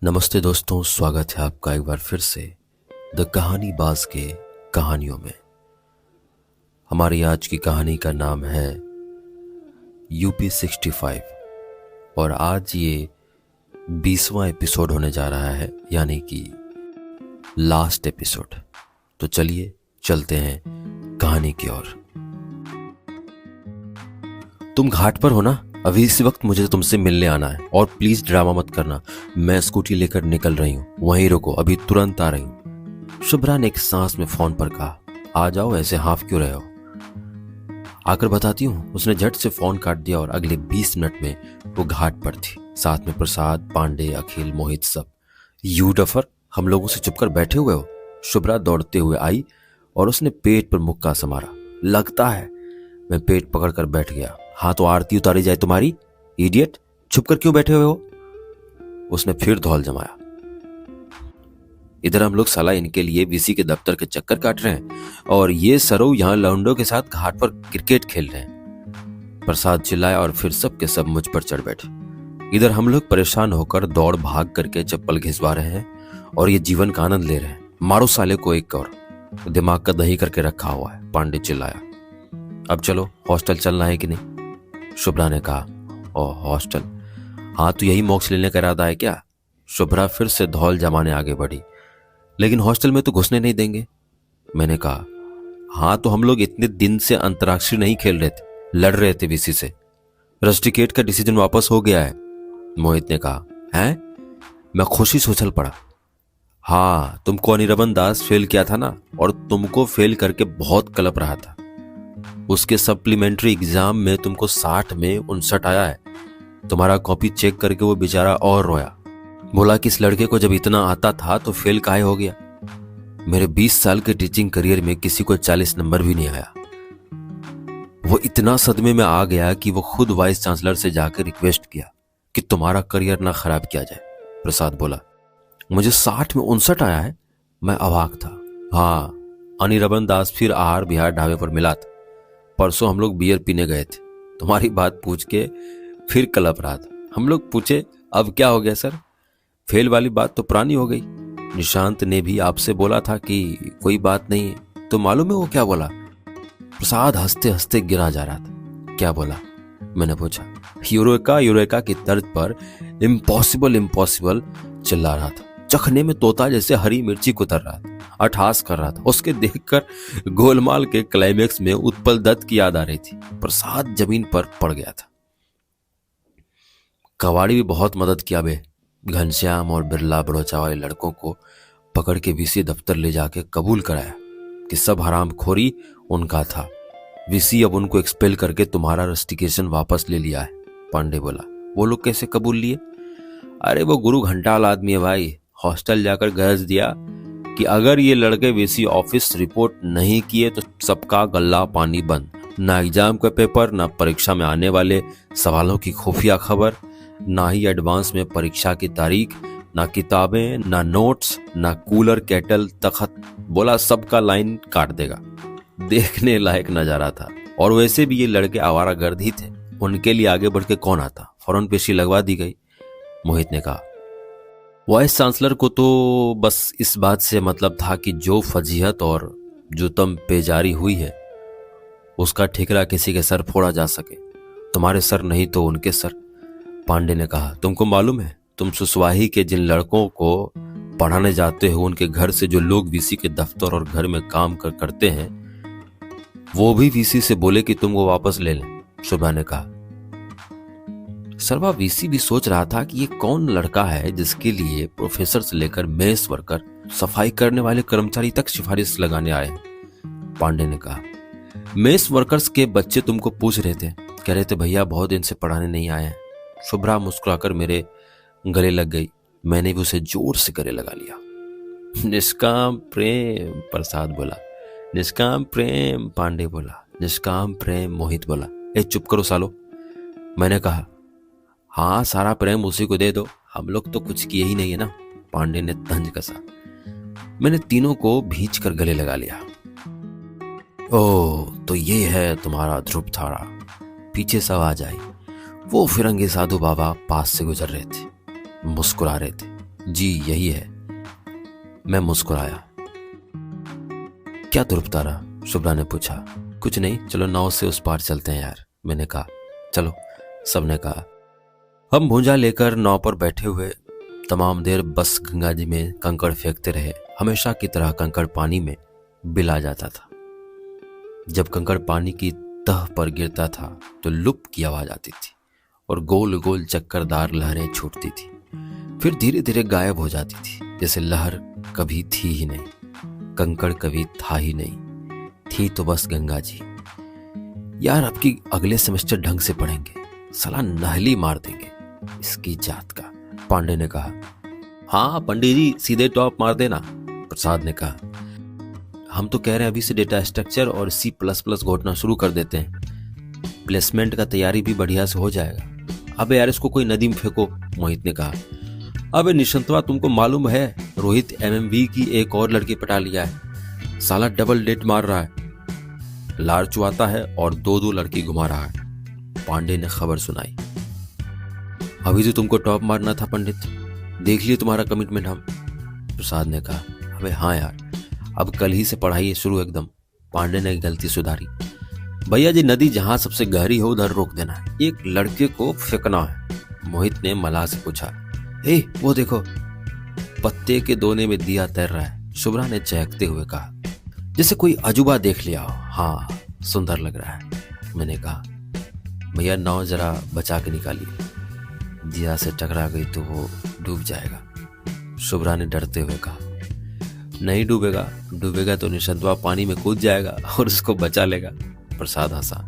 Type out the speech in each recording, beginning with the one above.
नमस्ते दोस्तों, स्वागत है आपका एक बार फिर से द कहानी बाज के कहानियों में। हमारी आज की कहानी का नाम है यूपी 65 और आज ये 20वां एपिसोड होने जा रहा है, यानी कि लास्ट एपिसोड। तो चलिए चलते हैं कहानी की ओर। तुम घाट पर हो ना? अभी इसी वक्त मुझे तुमसे मिलने आना है और प्लीज ड्रामा मत करना। मैं स्कूटी लेकर निकल रही हूँ, वहीं रुको, अभी तुरंत आ रही हूँ। शुभ्रा ने एक सांस में फोन पर कहा। आ जाओ, ऐसे हाफ क्यों रहे हो? आकर बताती हूँ। उसने झट से फोन काट दिया और अगले 20 मिनट में वो घाट पर थी, साथ में प्रसाद, पांडे, अखिल, मोहित, सब। यू डफर, हम लोगों से चुपकर बैठे हुए हो? शुभ्रा दौड़ते हुए आई और उसने पेट पर मुक्का से मारा। लगता है। मैं पेट पकड़कर बैठ गया। हाँ तो आरती उतारी जाए तुम्हारी, इडियट। छुप कर क्यों बैठे हुए हो? उसने फिर धौल जमाया। इधर हम लोग साला इनके लिए वीसी के दफ्तर के चक्कर काट रहे हैं और ये सरो यहाँ लौंडों के साथ घाट पर क्रिकेट खेल रहे हैं। प्रसाद चिल्लाया और फिर सब के सब मुझ पर चढ़ बैठे। इधर हम लोग परेशान होकर दौड़ भाग करके चप्पल घिसवा रहे हैं और ये जीवन का आनंद ले रहे हैं। मारो साले को एक और, दिमाग का दही करके रखा हुआ है, पांडे चिल्लाया। अब चलो, हॉस्टल चलना है कि नहीं? शुभ्रा ने कहा। ओह हॉस्टल, हाँ तो यही मोक्ष लेने का इरादा है क्या? शुभ्रा फिर से धौल जमाने आगे बढ़ी। लेकिन हॉस्टल में तो घुसने नहीं देंगे। मैंने कहा। हाँ तो हम लोग इतने दिन से अंतर्राष्ट्रीय नहीं खेल रहे थे, लड़ रहे थे वीसी से। रस्टिकेट का डिसीजन वापस हो गया है, मोहित ने कहा। हैं? मैं खुशी से उछल पड़ा। हाँ, तुमको अनिर्बन दास फेल किया था ना, और तुमको फेल करके बहुत कलप रहा था। उसके सप्लीमेंट्री एग्जाम में तुमको 60 में 59 आया है। तुम्हारा कॉपी चेक करके वो बेचारा और रोया। बोला कि इस लड़के को जब इतना आता था तो फेल काहे हो गया। मेरे 20 साल के टीचिंग करियर में किसी को 40 नंबर भी नहीं आया। वो इतना सदमे में आ गया कि वो खुद वाइस चांसलर से जाकर रिक्वेस्ट किया कि तुम्हारा करियर ना खराब किया जाए। प्रसाद बोला। मुझे 60 में 59 आया है? मैं अवाक था। हाँ, अनिर्बन दास फिर आहार बिहार ढाबे पर मिला था। परसों हम लोग बियर पीने गए थे, तुम्हारी बात पूछ के फिर कलप रहा था। हम लोग पूछे अब क्या हो गया सर? फेल वाली बात तो पुरानी हो गई। निशांत ने भी आपसे बोला था कि कोई बात नहीं है। तो मालूम है वो क्या बोला? प्रसाद हंसते हंसते गिरा जा रहा था। क्या बोला? मैंने पूछा। यूरेका यूरेका की तर्ज पर इम्पॉसिबल इम्पॉसिबल चिल्ला रहा था। चखने में तोता जैसे हरी मिर्ची कुतर रहा था, अट्ठास कर रहा था। उसके देखकर गोलमाल के क्लाइमेक्स में उत्पल दत्त की याद आ रही थी। प्रसाद जमीन पर पड़ गया था। कवाड़ी भी बहुत मदद किया बे। घनश्याम और बिरला बड़ोचा वाले लड़कों को पकड़ के वीसी दफ्तर ले जाके कबूल कराया कि सब हरामखोरी उनका था। वीसी अब उनको एक्सपेल करके तुम्हारा रस्टिकेशन वापस ले लिया है। पांडे बोला। वो लोग कैसे कबूल लिए? अरे वो गुरु घंटाल आदमी है भाई। हॉस्टल जाकर गरज दिया कि अगर ये लड़के वीसी ऑफिस रिपोर्ट नहीं किए तो सबका गल्ला पानी बंद। ना एग्जाम का पेपर, ना परीक्षा में आने वाले सवालों की खुफिया खबर, ना ही एडवांस में परीक्षा की तारीख, ना किताबें, ना नोट्स, ना कूलर, केटल, तखत। बोला सबका लाइन काट देगा। देखने लायक नजारा था। और वैसे भी ये लड़के आवारागर्द ही थे, उनके लिए आगे बढ़ के कौन आता। फौरन पेशी लगवा दी गई। मोहित ने कहा। वाइस चांसलर को तो बस इस बात से मतलब था कि जो फजीहत और जुतम पेजारी हुई है उसका ठिकरा किसी के सर फोड़ा जा सके। तुम्हारे सर नहीं तो उनके सर। पांडे ने कहा। तुमको मालूम है, तुम सुसवाही के जिन लड़कों को पढ़ाने जाते हो, उनके घर से जो लोग वीसी के दफ्तर और घर में काम करते हैं, वो भी वीसी से बोले कि तुम वो वापस ले लें। शुभा ने कहा। सर्वा वीसी भी सोच रहा था कि ये कौन लड़का है जिसके लिए प्रोफेसर से लेकर मेस वर्कर, सफाई करने वाले कर्मचारी तक सिफारिश लगाने आए। पांडे ने कहा। मेस वर्कर्स के बच्चे तुमको पूछ रहे थे, कह रहे थे भैया बहुत दिन से पढ़ाने नहीं आए हैं। शुभ्रा मुस्कुराकर मेरे गले लग गई। मैंने भी उसे जोर से गले लगा लिया। निष्काम प्रेम, प्रसाद बोला। निष्काम प्रेम, पांडे बोला। निष्काम प्रेम, मोहित बोला। ए चुप करो सालो, मैंने कहा। हाँ, सारा प्रेम उसी को दे दो, हम लोग तो कुछ किए ही नहीं है ना। पांडे ने तंज कसा। मैंने तीनों को भींच कर गले लगा लिया। ओह, तो ये है तुम्हारा ध्रुव तारा। पीछे आवाज आई। वो फिरंगी साधु बाबा पास से गुजर रहे थे, मुस्कुरा रहे थे। जी यही है। मैं मुस्कुराया। क्या ध्रुव तारा? शुभ्रा ने पूछा। कुछ नहीं, चलो नाव से उस पार चलते हैं यार, मैंने कहा। चलो, सबने कहा। हम भूंजा लेकर नाव पर बैठे हुए तमाम देर बस गंगा जी में कंकड़ फेंकते रहे। हमेशा की तरह कंकड़ पानी में बिला जाता था। जब कंकड़ पानी की तह पर गिरता था तो लुप की आवाज आती थी और गोल गोल चक्करदार लहरें छूटती थी, फिर धीरे धीरे गायब हो जाती थी, जैसे लहर कभी थी ही नहीं, कंकड़ कभी था ही नहीं, थी तो बस गंगा जी। यार अब की अगले सेमेस्टर ढंग से पढ़ेंगे, साला नहली मार देंगे इसकी जात का, पांडे ने कहा। हाँ पंडित जी सीधे टॉप मार देना, प्रसाद ने कहा। हम तो कह रहे हैं अभी से डेटा स्ट्रक्चर और C++ घोटना शुरू कर देते हैं, प्लेसमेंट का तैयारी भी बढ़िया से हो जाएगा। अबे यार इसको कोई नदी में फेंको, मोहित ने कहा। अबे निशंतवा तुमको मालूम है रोहित MMV की एक और लड़की पटा लिया है, साला डबल डेट मार रहा है, लार चुआता है और 2-2 लड़की घुमा रहा है, पांडे ने खबर सुनाई। अभी तो तुमको टॉप मारना था पंडित, देख लिए तुम्हारा कमिटमेंट हम, प्रसाद ने कहा। अबे हाँ यार, अब कल ही से पढ़ाई शुरू एकदम, पांडे ने गलती सुधारी। भैया जी नदी जहां सबसे गहरी हो उधर रोक देना है, एक लड़के को फेंकना है, मोहित ने मलाह से पूछा। ए वो देखो, पत्ते के दोने में दिया तैर रहा है, शुभ्रा ने चहकते हुए कहा। जैसे कोई अजूबा देख लिया हो। हाँ सुंदर लग रहा है, मैंने कहा। भैया नाव जरा बचा के निकालिए, दिया से टकरा गई तो वो डूब जाएगा, शुभ्रा ने डरते हुए कहा। नहीं डूबेगा, डूबेगा तो निशंतवा पानी में कूद जाएगा और उसको बचा लेगा, प्रसाद हंसा।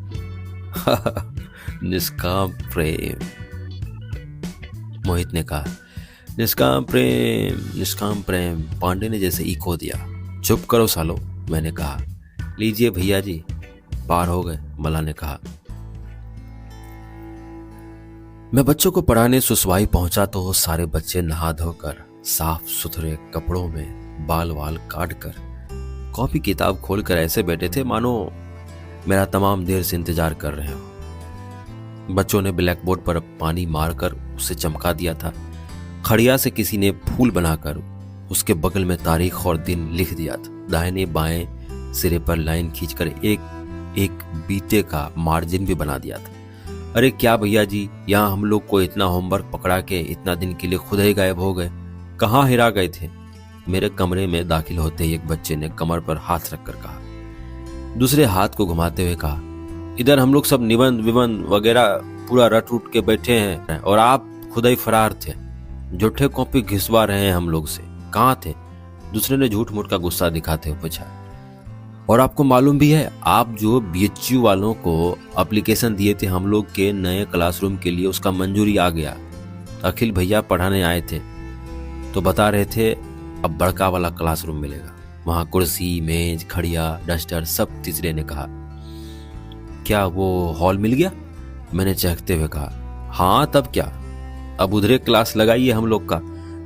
निष्काम प्रेम, मोहित ने कहा। निष्काम प्रेम, निष्काम प्रेम, पांडे ने जैसे इको दिया। चुप करो सालो, मैंने कहा। लीजिए भैया जी, पार हो गए, मला ने कहा। मैं बच्चों को पढ़ाने सुसवाई पहुंचा तो सारे बच्चे नहा धोकर साफ सुथरे कपड़ों में बाल वाल काट कर कॉपी किताब खोलकर ऐसे बैठे थे मानो मेरा तमाम देर से इंतजार कर रहे हो। बच्चों ने ब्लैक बोर्ड पर पानी मारकर उसे चमका दिया था। खड़िया से किसी ने फूल बनाकर उसके बगल में तारीख और दिन लिख दिया था। दाहिने बाएं सिरे पर लाइन खींचकर एक एक बीते का मार्जिन भी बना दिया था। अरे क्या भैया जी, यहाँ हम लोग को इतना होमवर्क पकड़ा के इतना दिन के लिए खुद ही गायब हो गए, कहाँ हिरा गए थे? मेरे कमरे में दाखिल होते ही एक बच्चे ने कमर पर हाथ रखकर कहा, दूसरे हाथ को घुमाते हुए कहा, इधर हम लोग सब निबंध विबंध वगैरह पूरा रट उठ के बैठे हैं और आप खुद ही फरार थे, झूठे कॉपी घिसवा रहे हैं हम लोग से, कहाँ थे? दूसरे ने झूठ मूठ का गुस्सा दिखाते हुए पूछा। और आपको मालूम भी है, आप जो BHU वालों को एप्लीकेशन दिए थे हम लोग के नए क्लासरूम के लिए, उसका मंजूरी आ गया। अखिल भैया पढ़ाने आए थे तो बता रहे थे अब बड़का वाला क्लासरूम मिलेगा, वहां कुर्सी मेज खड़िया डस्टर सब। तीसरे ने कहा, क्या वो हॉल मिल गया? मैंने चहकते हुए कहा, हाँ तब क्या, अब उधरे क्लास लगाइए हम लोग का,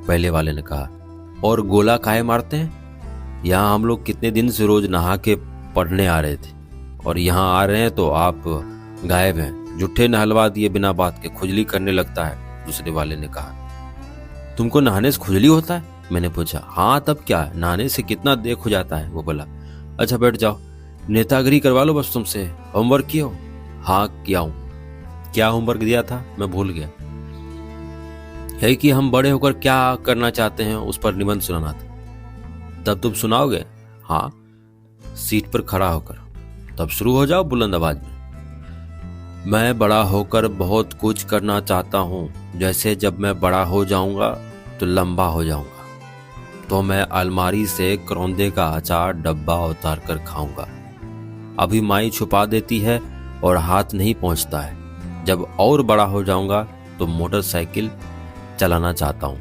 पहले वाले ने कहा। और गोला काहे मारते हैं? यहाँ हम लोग कितने दिन से रोज नहा के पढ़ने आ रहे थे और यहाँ आ रहे हैं तो आप गायब हैं, जुट्ठे नहलवा दिए बिना बात के, खुजली करने लगता है, दूसरे वाले ने कहा। तुमको नहाने से खुजली होता है? मैंने पूछा। हाँ तब क्या, नहाने से कितना देख हो जाता है, वो बोला। अच्छा बैठ जाओ, नेतागिरी करवा लो बस तुमसे, होमवर्क किया हो? हाँ किया हूँ। क्या होमवर्क दिया था? मैं भूल गया। है कि हम बड़े होकर क्या करना चाहते हैं उस पर निबंध सुनाना था। तब तुम सुनाओगे? हाँ, सीट पर खड़ा होकर। तब शुरू हो जाओ बुलंद आवाज में। मैं बड़ा होकर बहुत कुछ करना चाहता हूँ, जैसे जब मैं बड़ा हो जाऊंगा तो लंबा हो जाऊंगा तो मैं अलमारी से करौंदे का अचार डब्बा उतार कर खाऊंगा। अभी माई छुपा देती है और हाथ नहीं पहुंचता है। जब और बड़ा हो जाऊंगा तो मोटरसाइकिल चलाना चाहता हूँ।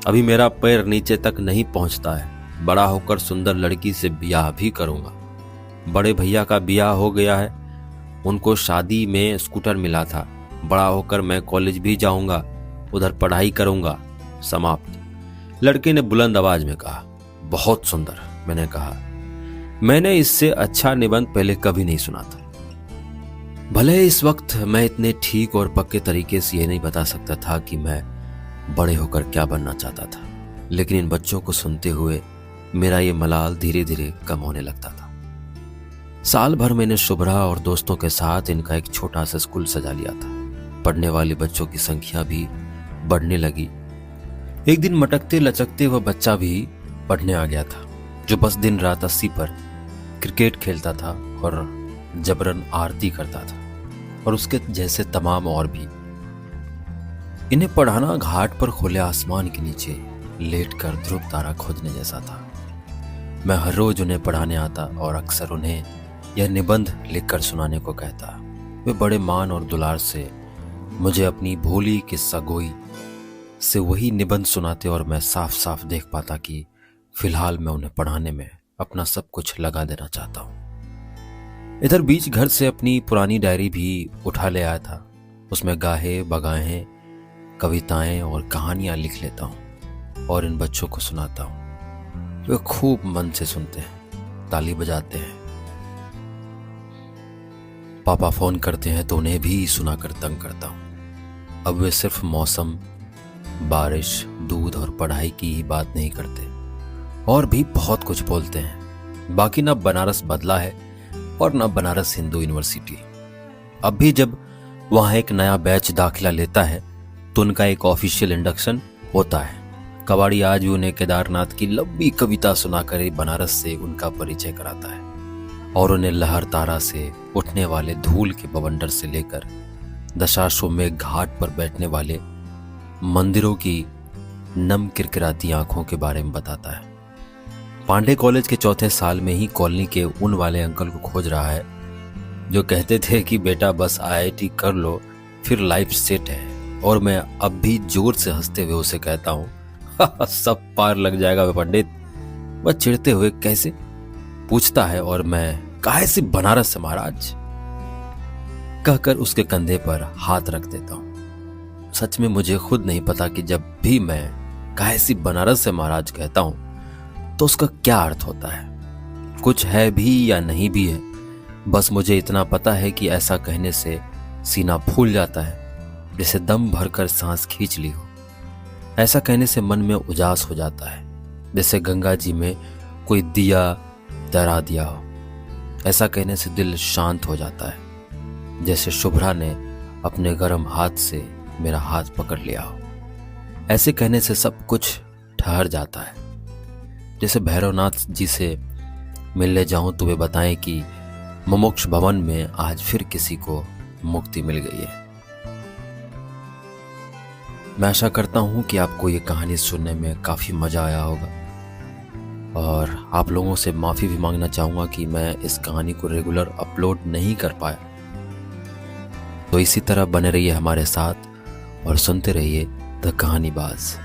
अभी मेरा पैर नीचे तक नहीं पहुंचता है। बड़ा होकर सुंदर लड़की से ब्याह भी करूंगा। बड़े भैया का ब्याह हो गया है, उनको शादी में स्कूटर मिला था। बड़ा होकर मैं कॉलेज भी जाऊंगा, उधर पढ़ाई करूंगा। समाप्त। लड़के ने बुलंद आवाज में कहा। बहुत सुंदर, मैंने कहा। मैंने इससे अच्छा निबंध पहले कभी नहीं सुना था। भले इस वक्त मैं इतने ठीक और पक्के तरीके से ये नहीं बता सकता था कि मैं बड़े होकर क्या बनना चाहता था, लेकिन इन बच्चों को सुनते हुए मेरा ये मलाल धीरे धीरे कम होने लगता था। साल भर मैंने शुभ्रा और दोस्तों के साथ इनका एक छोटा सा स्कूल सजा लिया था। पढ़ने वाले बच्चों की संख्या भी बढ़ने लगी। एक दिन मटकते लचकते वह बच्चा भी पढ़ने आ गया था, जो बस दिन रात 80 पर क्रिकेट खेलता था और जबरन आरती करता था, और उसके जैसे तमाम और भी। इन्हें पढ़ाना घाट पर खुले आसमान के नीचे लेटकर ध्रुव तारा खोजने जैसा था। मैं हर रोज उन्हें पढ़ाने आता और अक्सर उन्हें यह निबंध लिखकर सुनाने को कहता। वे बड़े मान और दुलार से मुझे अपनी भोली किस्सा गोई से वही निबंध सुनाते, और मैं साफ साफ देख पाता कि फिलहाल मैं उन्हें पढ़ाने में अपना सब कुछ लगा देना चाहता हूँ। इधर बीच घर से अपनी पुरानी डायरी भी उठा ले आया था। उसमें गाहे बगाहे कविताएं और कहानियां लिख लेता हूँ और इन बच्चों को सुनाता हूँ। वे खूब मन से सुनते हैं, ताली बजाते हैं। पापा फोन करते हैं तो उन्हें भी सुनाकर तंग करता हूँ। अब वे सिर्फ मौसम, बारिश, दूध और पढ़ाई की ही बात नहीं करते, और भी बहुत कुछ बोलते हैं। बाकी ना बनारस बदला है और ना बनारस हिंदू यूनिवर्सिटी। अब भी जब वहाँ एक नया बैच दाखिला लेता है तो उनका एक ऑफिशियल इंडक्शन होता है। कबाड़ी आज भी उन्हें केदारनाथ की लंबी कविता सुनाकर बनारस से उनका परिचय कराता है, और उन्हें लहर तारा से उठने वाले धूल के बवंडर से लेकर दशाश्वमेध घाट पर बैठने वाले मंदिरों की नम किरकिराती आंखों के बारे में बताता है। पांडे कॉलेज के चौथे साल में ही कॉलोनी के उन वाले अंकल को खोज रहा है जो कहते थे कि बेटा बस IIT कर लो फिर लाइफ सेट है, और मैं अब भी जोर से हंसते हुए उसे कहता हूँ सब पार लग जाएगा वे पंडित। वह चिढ़ते हुए कैसे पूछता है, और मैं काहे से बनारस से महाराज कहकर उसके कंधे पर हाथ रख देता हूँ। सच में मुझे खुद नहीं पता कि जब भी मैं काहे से बनारस से महाराज कहता हूँ तो उसका क्या अर्थ होता है। कुछ है भी या नहीं भी है, बस मुझे इतना पता है कि ऐसा कहने से सीना फूल जाता है, जैसे दम भरकर सांस खींच ली हो। ऐसा कहने से मन में उजास हो जाता है, जैसे गंगा जी में कोई दिया तैरा दिया हो। ऐसा कहने से दिल शांत हो जाता है, जैसे शुभ्रा ने अपने गर्म हाथ से मेरा हाथ पकड़ लिया हो। ऐसे कहने से सब कुछ ठहर जाता है, जैसे भैरवनाथ जी से मिलने जाऊं तो वे बताएं कि मुमुक्ष भवन में आज फिर किसी को मुक्ति मिल गई है। मैं आशा करता हूं कि आपको ये कहानी सुनने में काफ़ी मज़ा आया होगा, और आप लोगों से माफ़ी भी मांगना चाहूँगा कि मैं इस कहानी को रेगुलर अपलोड नहीं कर पाया। तो इसी तरह बने रहिए हमारे साथ और सुनते रहिए द कहानीबाज।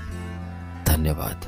धन्यवाद।